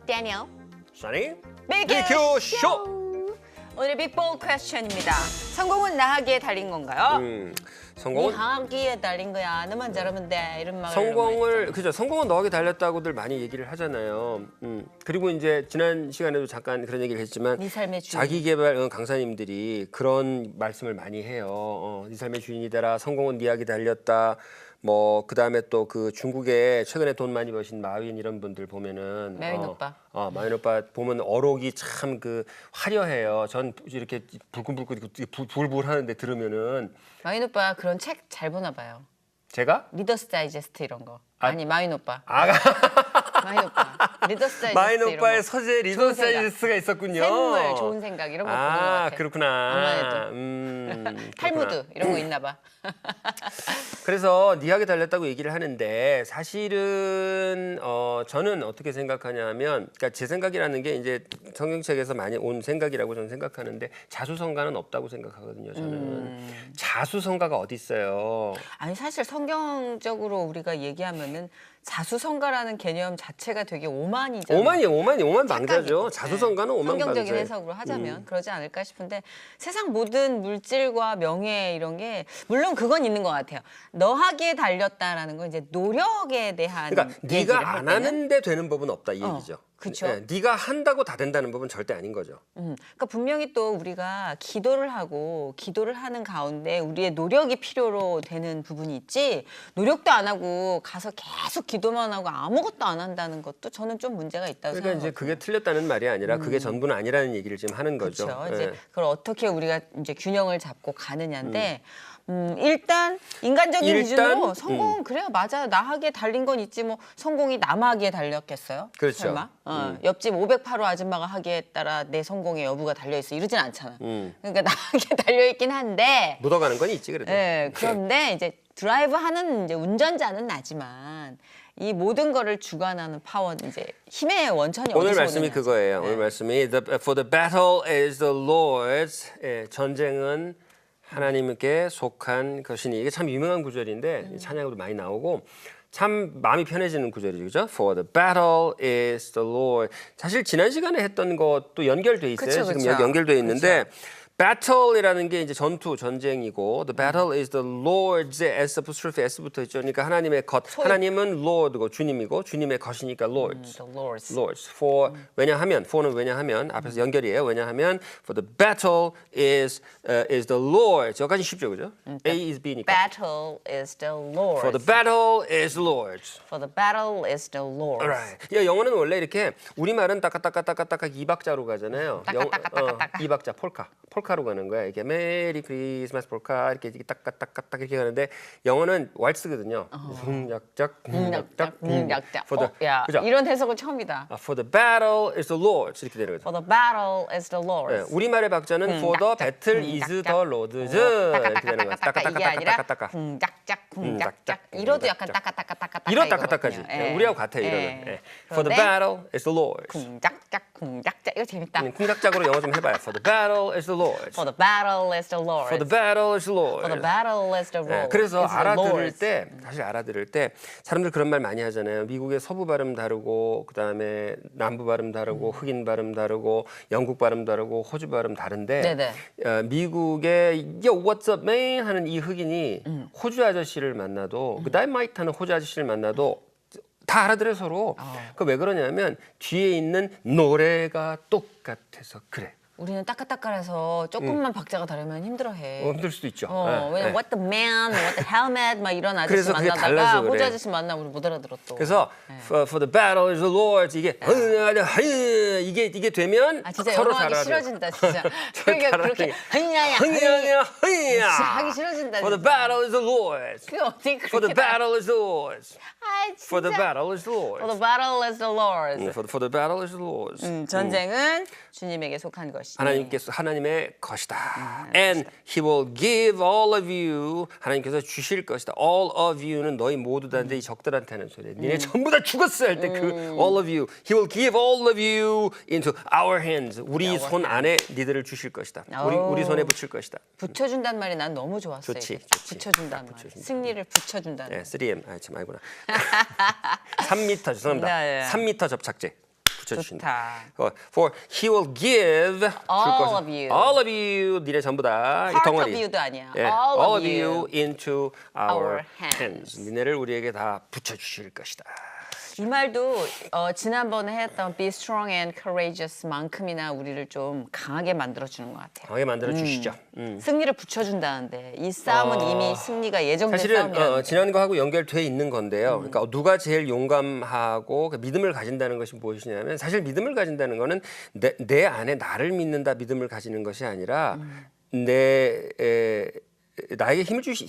Daniel. 써니 BQ 쇼. 오늘 빅볼 퀘스천입니다. 성공은 나하기에 달린 건가요? 네 성공은 하기에 달린 거야. 너만 잘하면 돼. 이런 말을 성공을 그죠? 성공은 너에게 달렸다고들 많이 얘기를 하잖아요. 그리고 이제 지난 시간에도 잠깐 그런 얘기를 했지만 네 삶의 주인. 자기개발 강사님들이 그런 말씀을 많이 해요. 네 삶의 주인이 되라. 성공은 네에게 달렸다. 뭐 그다음에 또 그 중국에 최근에 돈 많이 버신 마윈 이런 분들 보면은 마윈 오빠. 마윈 오빠 보면 어록이 참 그 화려해요. 전 이렇게 불끈불끈 불불 하는데 들으면은 마윈 오빠 그런 책 잘 보나 봐요. 제가 리더스 다이제스트 이런 거. 아니 마윈 오빠. 마윈 오빠. 리더스 다이제스트 마윈 이런 오빠의 거. 서재 리더 좋은 생각. 사이즈가 있었군요. 샘물 좋은 생각 이런 거 보는 것 같아. 그렇구나. 탈무드 이런 거 있나 봐. 그래서 니하게 달렸다고 얘기를 하는데 사실은 저는 어떻게 생각하냐면 그러니까 제 생각이라는 게 이제 성경책에서 많이 온 생각이라고 저는 생각하는데 자수성가는 없다고 생각하거든요. 저는 자수성가가 어디 있어요? 아니 사실 성경적으로 우리가 얘기하면은 자수성가라는 개념 자체가 되게 오만이잖아요. 오만 방자죠. 자수성가는 오만 방자. 성경적인 해석으로 하자면 그러지 않을까 싶은데 세상 모든 물질과 명예 이런 게 물론 그건 있는 것 같아요. 너 하기에 달렸다라는 건 이제 노력에 대한 그러니까 얘기를 네가 할 안 때는 하는데 되는 법은 없다 이 얘기죠. 그쵸. 네, 네가 한다고 다 된다는 법은 절대 아닌 거죠. 그러니까 분명히 또 우리가 기도를 하고 기도를 하는 가운데 우리의 노력이 필요로 되는 부분이 있지 노력도 안 하고 가서 계속 기도만 하고 아무것도 안 한다는 것도 저는 좀 문제가 있다고 그러니까 이제 생각해요. 그게 틀렸다는 말이 아니라 그게 전부는 아니라는 얘기를 지금 하는 거죠. 그렇죠. 이제 예. 그걸 어떻게 우리가 이제 균형을 잡고 가느냐인데 일단 인간적인 기준으로 성공은 그래요. 맞아요. 나 하기에 달린 건 있지 뭐 성공이 남 하기에 달렸겠어요? 그렇죠. 설마? 옆집 508호 아줌마가 하기에 따라 내 성공의 여부가 달려있어. 이러진 않잖아. 그러니까 나 하기에 달려있긴 한데 묻어가는 건 있지 그래도. 네, 그런데 이제 드라이브 하는 이제 운전자는 나지만 이 모든 거를 주관하는 파워 이제 힘의 원천이 오늘 어디서 말씀이 오느냐죠. 그거예요. 오늘 말씀이 For the battle is the Lord's. 예, 전쟁은 하나님께 속한 것이니 이게 참 유명한 구절인데 찬양으로 많이 나오고 참 마음이 편해지는 구절이죠. 그죠? For the battle is the Lord. 사실 지난 시간에 했던 것도 연결돼 있어요. 그쵸, 지금 그쵸. 여기 연결돼 있는데 battle이라는 게 이제 전투, 전쟁이고 the battle is the Lord's S apostrophe S부터 있죠. 그러니까 하나님의 것. 하나님은 Lord고 주님이고 주님의 것이니까 Lord's. The Lord's. Lord's. For 왜냐하면 for는 왜냐하면 앞에서 연결이에요. 왜냐하면 for the battle is the Lord. 저까지 쉽죠, 그죠? A is B니까. Battle is the Lord. For the battle is the Lord's. For the battle is the Lord. Right. 야, 영어는 원래 이렇게 우리말은 따까따까따까따까 2박자로 가잖아요. 따까따까따까따까. 2박자 폴카로 가는 거야. 이게 메리 크리스마스 폴카 이렇게 따까따까따 이렇게 가는데 영어는 왈츠거든요. 짝짝 약작. For the 야, 그죠? 이런 해석은 처음이다. For the battle is the Lord's 이렇게 되는 거죠. For the battle is the Lord. 네, 우리말의 박자는 for the battle is the Lord's 이렇게 되는 거죠. 따까따까따까 이게 아니라 따까따까따까. 쿵짝짝 이러도 약간 따까따까따까 이런 따까따까지. 우리하고 같아요. 이러면. 네. For the battle is the Lord's. 쿵짝짝 이거 재밌다. 쿵짝짝으로 영어 좀 해봐요. For the battle is the Lord's. For the battle is the Lord. For the battle is the Lord. For the battle is the Lord. 그래서 is the 알아들을 Lord's. 때 사실 알아들을 때 사람들 그런 말 많이 하잖아요. 미국의 서부 발음 다르고 그다음에 남부 발음 다르고 흑인 발음 다르고 영국 발음 다르고 호주 발음 다른데 네네. 미국의 Yo, what's up, man? 하는 이 흑인이 호주 아저씨를 만나도 그 다이마이트 하는 호주 아저씨를 만나도 다 알아들어 서로. 그 왜 그러냐면 뒤에 있는 노래가 똑같아서 그래. 우리는 따까따까해서 조금만 박자가 다르면 힘들어해. 힘들 수도 있죠. 왜냐면 what the man, what the helmet 막 이런 아저씨 그래서 그게 만나다가 달라서 호주 그래. 아저씨 만나면 우리 못 알아들어 또. 그래서 for the battle is the Lord 이게 이게 되면 진짜 서로 영어하기 잘 알아요. 싫어진다 진짜. 그러니까 그렇게 흥야야 흥이야 하기 싫어진다. For the 진짜. battle is the Lord. 그게 어떻게 For the 그렇게 battle is the Lord. 아이, For the 진짜. battle is the Lord. For the battle is the Lord. For the battle is the Lord. 전쟁은 주님에게 속한 것이니. 하나님의 것이다. And He will give all of you. 하나님께서 주실 것이다. All of you는 너희 모두 다인데 이 적들한테 하는 소리예요. 니네 전부 다 죽었어 할 때 그 all of you. He will give all of you into our hands. 우리 손 안에 니들을 주실 것이다. 우리 손에 붙일 것이다. 붙여준다는 말이 난 너무 좋았어요. 좋지, 이게. 좋지. 붙여준다는 말. 승리를 붙여준다는 네, 말. 3M. 참 아니구나. 3m 죄송합니다. 네, 네. 3m 접착제. 붙여주신다. 좋다. For he will give 줄 All 것을- of you. all of you 니네 전부 다 이 Part 덩어리. of you도 아니야. 예, All all of you. into our Our hands. hands. 니네를 우리에게 다 붙여주실 것이다. 이 말도 지난번에 했던 be strong and courageous만큼이나 우리를 좀 강하게 만들어주는 것 같아요. 강하게 만들어 주시죠. 승리를 붙여준다는데 이 싸움은 이미 승리가 예정된 사실은 싸움이라는 지난 거하고 연결돼 있는 건데요. 그러니까 누가 제일 용감하고 그 믿음을 가진다는 것이 무엇이냐면 사실 믿음을 가진다는 거는 내 안에 나를 믿는다 믿음을 가지는 것이 아니라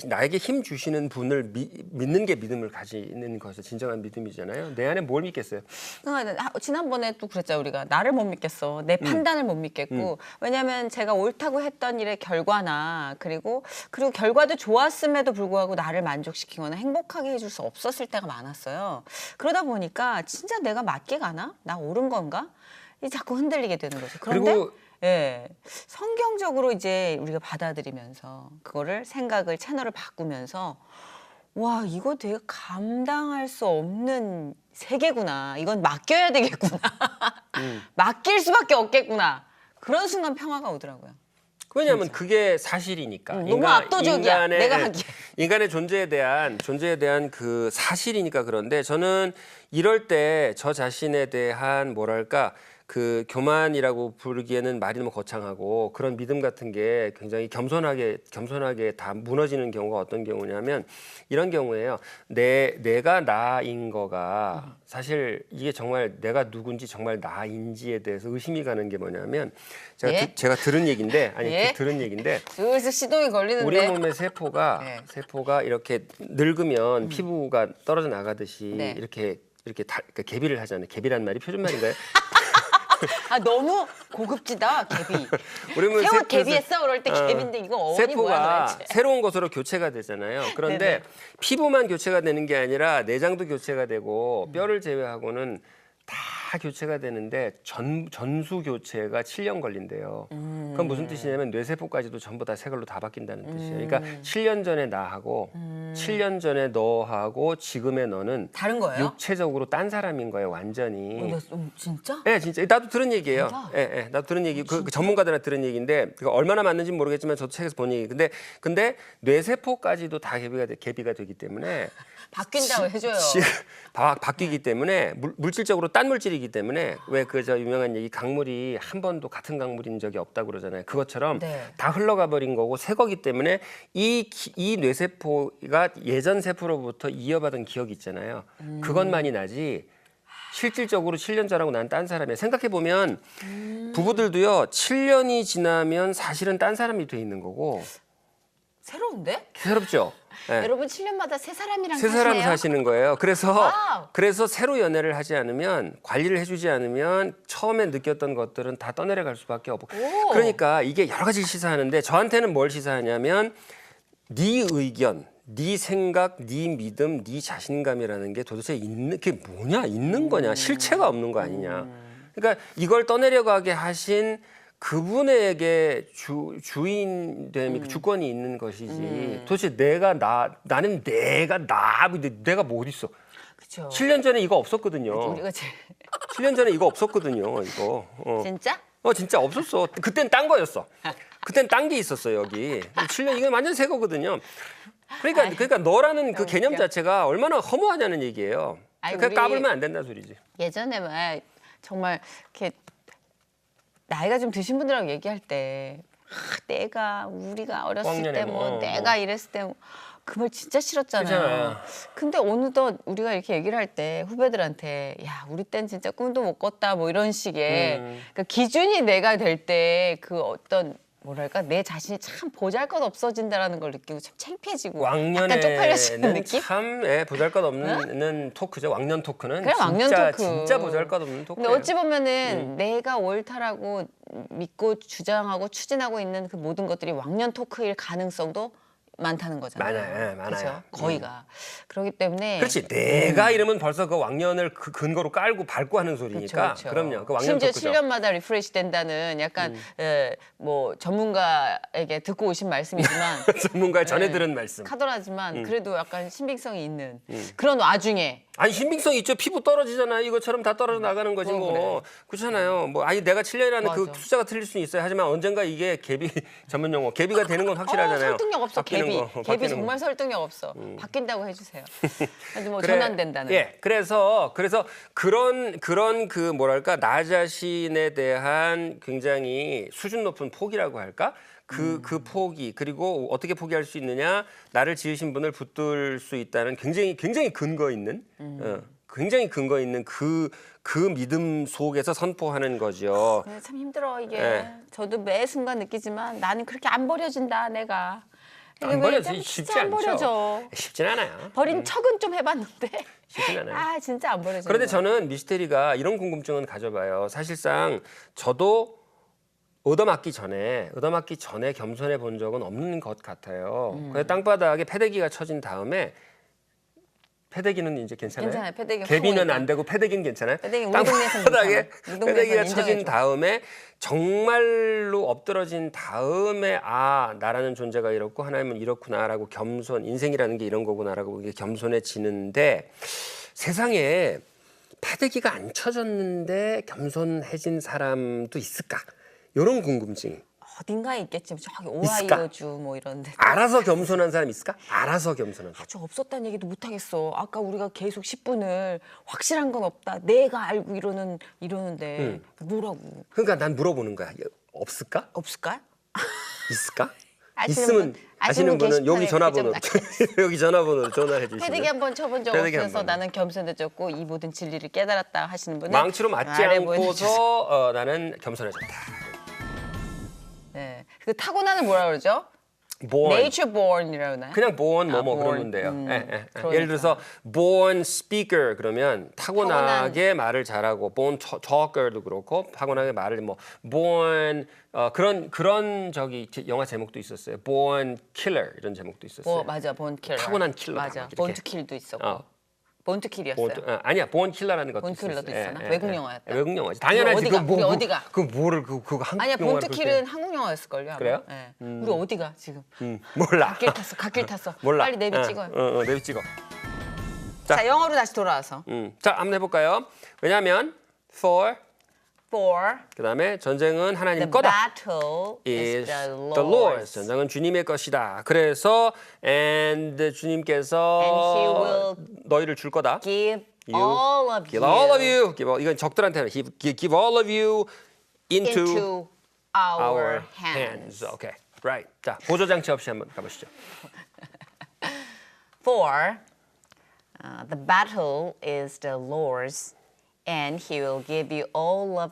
나에게 힘 주시는 분을 믿는 게 믿음을 가지는 것이 진정한 믿음이잖아요. 내 안에 뭘 믿겠어요? 그러니까 지난번에 또 그랬잖아요. 우리가 나를 못 믿겠어. 내 판단을 못 믿겠고. 왜냐하면 제가 옳다고 했던 일의 결과나 그리고 결과도 좋았음에도 불구하고 나를 만족시키거나 행복하게 해줄 수 없었을 때가 많았어요. 그러다 보니까 진짜 내가 맞게 가나? 나 옳은 건가? 자꾸 흔들리게 되는 거죠. 그런데 그리고 예, 성경적으로 이제 우리가 받아들이면서 그거를 생각을 채널을 바꾸면서 와 이거 되게 감당할 수 없는 세계구나. 이건 맡겨야 되겠구나. 맡길 수밖에 없겠구나. 그런 순간 평화가 오더라고요. 왜냐하면 그게 사실이니까. 너무 압도적이야. 내가 하기에. 인간의 존재에 대한 그 사실이니까. 그런데 저는 이럴 때 저 자신에 대한 뭐랄까 그 교만이라고 부르기에는 말이 너무 거창하고 그런 믿음 같은 게 굉장히 겸손하게 다 무너지는 경우가 어떤 경우냐면 이런 경우예요. 내가 나인 거가 사실 이게 정말 내가 누군지 정말 나인지에 대해서 의심이 가는 게 뭐냐면 예? 제가 들은 얘기인데 예? 들은 얘기인데 슬슬 시동이 걸리는데. 우리 몸의 세포가 네. 이렇게 늙으면 피부가 떨어져 나가듯이 네. 이렇게 그러니까 개비를 하잖아요. 개비란 말이 표준말인가요? 아 너무 고급지다 개비. 우리 몸의 세월 세포에서- 개비했어 그럴 때 개비인데 이거 어원이 뭐야 세포가 도대체. 새로운 것으로 교체가 되잖아요. 그런데 네네. 피부만 교체가 되는 게 아니라 내장도 교체가 되고 뼈를 제외하고는 다 교체가 되는데 전수 교체가 7년 걸린대요. 그건 무슨 뜻이냐면 뇌세포까지도 전부 다 새 걸로 다 바뀐다는 뜻이에요. 그러니까 7년 전에 나하고 7년 전에 너하고 지금의 너는 다른 거예요? 육체적으로 딴 사람인 거예요, 완전히. 진짜? 네, 진짜 나도 들은 얘기예요. 대박. 예, 나도 들은 얘기. 그 전문가들한테 들은 얘기인데 그거 얼마나 맞는지 는 모르겠지만 저도 책에서 본 얘기. 근데 뇌세포까지도 다 개비가 되기 때문에 바뀐다고 해줘요. 바뀌기 때문에 물질적으로 딴 물질이기 때문에 왜 그 저 유명한 얘기 강물이 한 번도 같은 강물인 적이 없다고 그러잖아요. 그것처럼 네. 다 흘러가 버린 거고 새 거기 때문에 이 뇌세포가 예전 세포로부터 이어받은 기억이 있잖아요. 그것만이 나지 실질적으로 7년 전하고 난 딴 사람이에요. 생각해 보면 부부들도요. 7년이 지나면 사실은 딴 사람이 돼 있는 거고 새로운데? 새롭죠. 예. 여러분 7년마다 새 사람이랑 새 사람 사시네요? 사시는 거예요. 와우. 그래서 새로 연애를 하지 않으면 관리를 해주지 않으면 처음에 느꼈던 것들은 다 떠내려갈 수밖에 없고. 오. 그러니까 이게 여러 가지를 시사하는데 저한테는 뭘 시사하냐면 네 의견, 네 생각, 네 믿음, 네 자신감이라는 게 도대체 그게 뭐냐, 있는 거냐, 실체가 없는 거 아니냐. 그러니까 이걸 떠내려가게 하신 그분에게 주인됨이 주권이 있는 것이지. 도대체 나는 내가 뭐 어디 있어? 그렇죠. 7년 전에 이거 없었거든요. 우리가 제일 7년 전에 이거 없었거든요. 이거. 진짜? 진짜 없었어. 그땐 딴 거였어. 그땐 딴 게 있었어 여기. 7년 이건 완전 새 거거든요. 그러니까 너라는 그 개념 웃겨. 자체가 얼마나 허무하냐는 얘기예요. 아니, 그러니까 우리- 까불면 안 된다는 소리지. 예전에 막 정말 이렇게 나이가 좀 드신 분들하고 얘기할 때 우리가 어렸을 꽝년에 때 뭐 뭐, 내가 이랬을 때 그 말 진짜 싫었잖아요. 그렇잖아요. 근데 어느덧 우리가 이렇게 얘기를 할 때 후배들한테 야 우리 땐 진짜 꿈도 못 꿨다 뭐 이런 식의 그러니까 기준이 내가 될 때 그 어떤 뭐랄까 내 자신이 참 보잘것없어진다라는 걸 느끼고 참 창피해지고 약간 쪽팔려지는 왕년에는 느낌? 참 보잘것없는 토크죠. 왕년 토크는 그래, 왕년 진짜 토크. 진짜 보잘것없는 근데 토크예요. 어찌 보면은 내가 옳다라고 믿고 주장하고 추진하고 있는 그 모든 것들이 왕년 토크일 가능성도 많다는 거잖아요. 많아요. 그죠? 거의가. 그렇기 때문에 그렇지. 내가 이러면 벌써 그 왕년을 그 근거로 깔고 밟고 하는 소리니까. 그쵸. 그럼요. 그 왕년 심지어 토크죠. 7년마다 리프레시 된다는 약간 뭐 전문가에게 듣고 오신 말씀이지만 전문가 전에 들은 말씀. 카더라지만 그래도 약간 신빙성이 있는 그런 와중에 아니 신빙성 있죠. 피부 떨어지잖아요. 이것처럼 다 떨어져 나가는 거지 뭐. 그렇잖아요. 뭐 아니 내가 7년이라는 그 맞아. 숫자가 틀릴 수는 있어요. 하지만 언젠가 이게 개비 전문 용어 개비가 되는 건 확실하잖아요. 설득력 없어 바뀌는 개비. 거, 개비 바뀌는 정말 설득력 없어. 바뀐다고 해주세요. 아주 뭐 그래, 전환된다는. 예, 그래서 그런 그 뭐랄까 나 자신에 대한 굉장히 수준 높은 포기라고 할까? 그 포기 그리고 어떻게 포기할 수 있느냐? 나를 지으신 분을 붙들 수 있다는 굉장히 근거 있는, 굉장히 근거 있는 그 믿음 속에서 선포하는 거죠. 네, 참 힘들어 이게. 예. 저도 매 순간 느끼지만 나는 그렇게 안 버려진다 내가. 이게 안 왜 버려지 진짜 쉽지 안 않죠. 버려져. 쉽진 않아요. 버린 척은 좀 해봤는데. 쉽진 않아요. 아 진짜 안 버려져. 그런데 저는 미스테리가 이런 궁금증은 가져봐요. 사실상 저도 얻어맞기 전에 겸손해 본 적은 없는 것 같아요. 그래서 땅바닥에 패대기가 쳐진 다음에 패대기는 이제 괜찮아요. 괜찮아요. 패대기가 개비는 크니까. 안 되고 패대기는 괜찮아요. 패대기 우리 동네에서는 땅바닥에 괜찮아. 우리 동네에서는 패대기가 쳐진 인정해줘. 다음에 정말로 엎드러진 다음에 아 나라는 존재가 이렇고 하나님은 이렇구나라고 인생이라는 게 이런 거구나라고 이게 겸손해지는데 세상에 패대기가 안 쳐졌는데 겸손해진 사람도 있을까? 이런 궁금증이. 어딘가에 있겠지. 저기 있을까? 오하이오주 뭐 이런데. 알아서 겸손한 사람 있을까? 알아서 겸손한 사람. 아주 없었다는 얘기도 못 하겠어. 아까 우리가 계속 10분을 확실한 건 없다. 내가 알고 이러는데 뭐라고? 그러니까 난 물어보는 거야. 없을까? 없을까? 있을까? 아시는 아시는 분 분은 여기 게시판에 전화번호 좀 여기 전화번호로 전화해 주시면. 패대기 한번 쳐본 적 패대기 없어서 한 번. 나는 겸손해졌고 이 모든 진리를 깨달았다 하시는 분은 망치로 맞지 아래 보내주세요. 않고서 나는 겸손해졌다. 네. 그 타고나는 뭐라 그러죠? born. Nature born이라고 하나요? 그냥 born 뭐뭐 born. 그러면 돼요. 그러니까. 예를 들어서 born speaker 그러면 타고나게 말을 잘하고 born talker도 그렇고 타고나게 말을 뭐 born 그런 저기 영화 제목도 있었어요. born killer 이런 제목도 있었어요. 맞아, born killer. 타고난 킬러다, 맞아, 막 이렇게. born to kill도 있었고. born to kill이었어요. 아니야, born killer라는 것도 born killer도 있었나? 외국 영화였다. 외국 영화지. 당연하지. 어디가? 우리 어디가? 그 뭐를 그거 한국 아니야, born 영화를 to 볼 kill은 한국 영화였을걸요. 아마. 그래요? 네. 우리 어디가 지금? 몰라. 갓길 탔어. 몰라. 빨리 내비 찍어요. 내비 찍어. 자, 영어로 다시 돌아와서. 자, 한번 해볼까요? 왜냐하면 for 그다음에 전쟁은 하나님 The 거다. battle is is the the Lord's. Lord's. 전쟁은 주님의 것이다. 그래서 and 주님께서 And he will 너희를 줄 거다. Give You all of Give all of you. 이건 적들한테는 give all of you into our our hands. Okay, right. 자, 보조 장치 없이 한번 가보시죠. For the battle is the Lord's, and He will give all of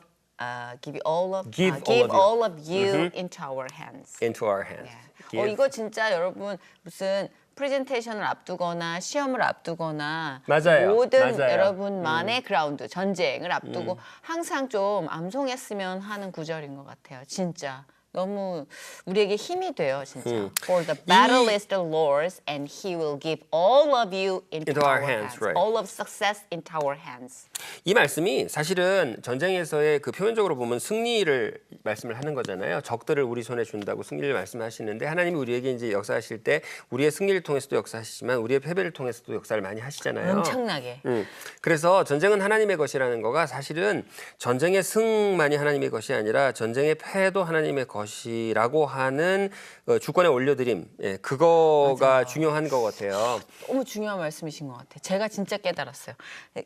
you into our hands. Into our hands. 네. 이거 진짜 여러분 무슨 프레젠테이션을 앞두거나 시험을 앞두거나 맞아요. 모든 맞아요. 여러분만의 그라운드 전쟁을 앞두고 항상 좀 암송했으면 하는 구절인 것 같아요. 진짜 너무 우리에게 힘이 돼요, 진짜. For the battle is the Lord's, and He will give all of you into our hands. right. All of success into our hands. 이 말씀이 사실은 전쟁에서의 그 표면적으로 보면 승리를 말씀을 하는 거잖아요. 적들을 우리 손에 준다고 승리를 말씀하시는데 하나님이 우리에게 이제 역사하실 때 우리의 승리를 통해서도 역사하시지만 우리의 패배를 통해서도 역사를 많이 하시잖아요. 엄청나게. 그래서 전쟁은 하나님의 것이라는 거가 사실은 전쟁의 승만이 하나님의 것이 아니라 전쟁의 패도 하나님의 것이라고 하는 주권의 올려드림, 그거가 맞아요. 중요한 것 같아요. 너무 중요한 말씀이신 것 같아요. 제가 진짜 깨달았어요.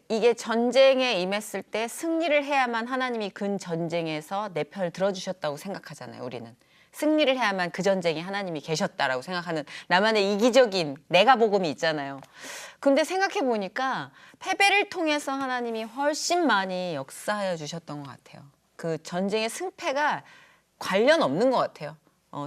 이게 전쟁에 임했을 때 승리를 해야만 하나님이 그 전쟁에서 내 편을 들어주셨다고 생각하잖아요. 우리는. 승리를 해야만 그 전쟁에 하나님이 계셨다라고 생각하는 나만의 이기적인 내가 복음이 있잖아요. 근데 생각해 보니까 패배를 통해서 하나님이 훨씬 많이 역사하여 주셨던 것 같아요. 그 전쟁의 승패가 관련 없는 것 같아요.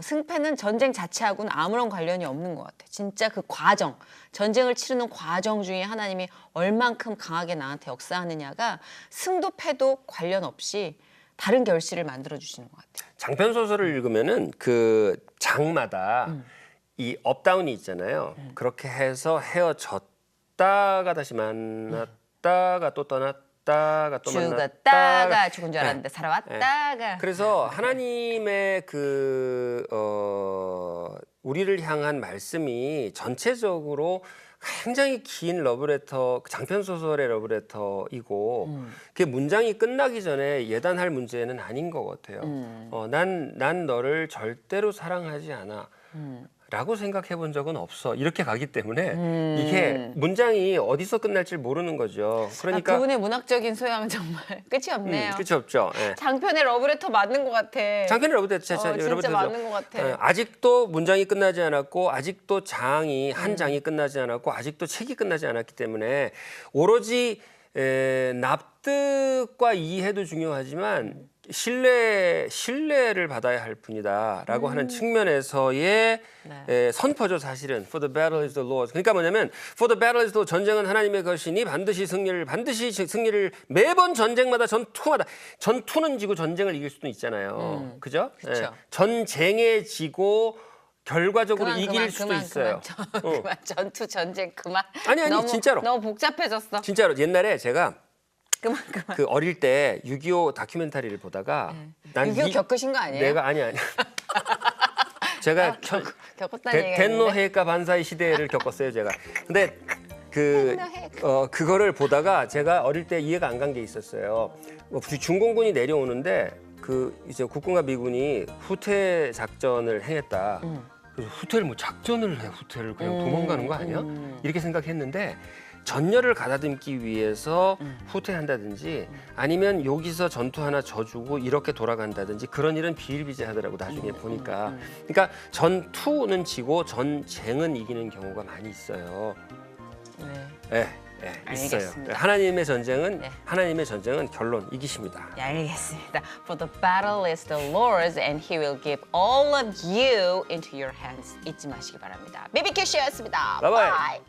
승패는 전쟁 자체하고는 아무런 관련이 없는 것 같아요. 진짜 그 과정, 전쟁을 치르는 과정 중에 하나님이 얼만큼 강하게 나한테 역사하느냐가 승도 패도 관련 없이 다른 결실을 만들어 주시는 것 같아요. 장편 소설을 읽으면은 그 장마다 이 업다운이 있잖아요. 그렇게 해서 헤어졌다가 다시 만났다가 또 떠났다가 또 죽었다가 만났다가 죽은 줄 알았는데 살아왔다가. 그래서 하나님의 우리를 향한 말씀이 전체적으로 굉장히 긴 러브레터, 장편 소설의 러브레터이고 그게 문장이 끝나기 전에 예단할 문제는 아닌 것 같아요. 난 너를 절대로 사랑하지 않아. 라고 생각해 본 적은 없어. 이렇게 가기 때문에 이게 문장이 어디서 끝날지 모르는 거죠. 그러니까 그분의 문학적인 소양은 정말 끝이 없네요. 끝이 없죠. 예. 장편의 러브레터 맞는 것 같아. 장편의 러브레터 진짜 맞는 것 같아. 아직도 문장이 끝나지 않았고 아직도 장이 한 장이 끝나지 않았고 아직도 책이 끝나지 않았기 때문에 오로지 납득과 이해도 중요하지만 신뢰를 받아야 할 뿐이다라고 하는 측면에서의 선포죠. 사실은 For the battle is the Lord's. 그러니까 뭐냐면 For the battle is the 전쟁은 하나님의 것이니 반드시 승리를 매번 전쟁마다 전투는 지고 전쟁을 이길 수도 있잖아요. 그죠? 그쵸. 전쟁에 지고 결과적으로 이길 수도 있어요. 그만 전투 전쟁 그만. 아니 너무, 진짜로. 너무 복잡해졌어. 진짜로 옛날에 제가 그만. 그 어릴 때 6.25 다큐멘터리를 보다가 난 6.25 겪으신 거 아니에요? 내가 아니 제가 겪었다는 얘기가 덴노 있는데? 해가 반사의 시대를 겪었어요 제가. 근데 그거를 보다가 제가 어릴 때 이해가 안 간 게 있었어요. 중공군이 내려오는데 이제 국군과 미군이 후퇴 작전을 행했다. 그래서 후퇴를 뭐 작전을 해 후퇴를 그냥 도망가는 거 아니야? 이렇게 생각했는데. 전열을 가다듬기 위해서 후퇴한다든지 아니면 여기서 전투 하나 져주고 이렇게 돌아간다든지 그런 일은 비일비재하더라고 나중에 보니까. 그러니까 전투는 지고 전쟁은 이기는 경우가 많이 있어요. 네, 있어요. 알겠습니다. 하나님의 전쟁은 결론 이기십니다. 네, 알겠습니다. For the battle is the Lord's and He will give all of you into your hands. 잊지 마시기 바랍니다. BBQ 쇼였습니다. Bye-bye. Bye.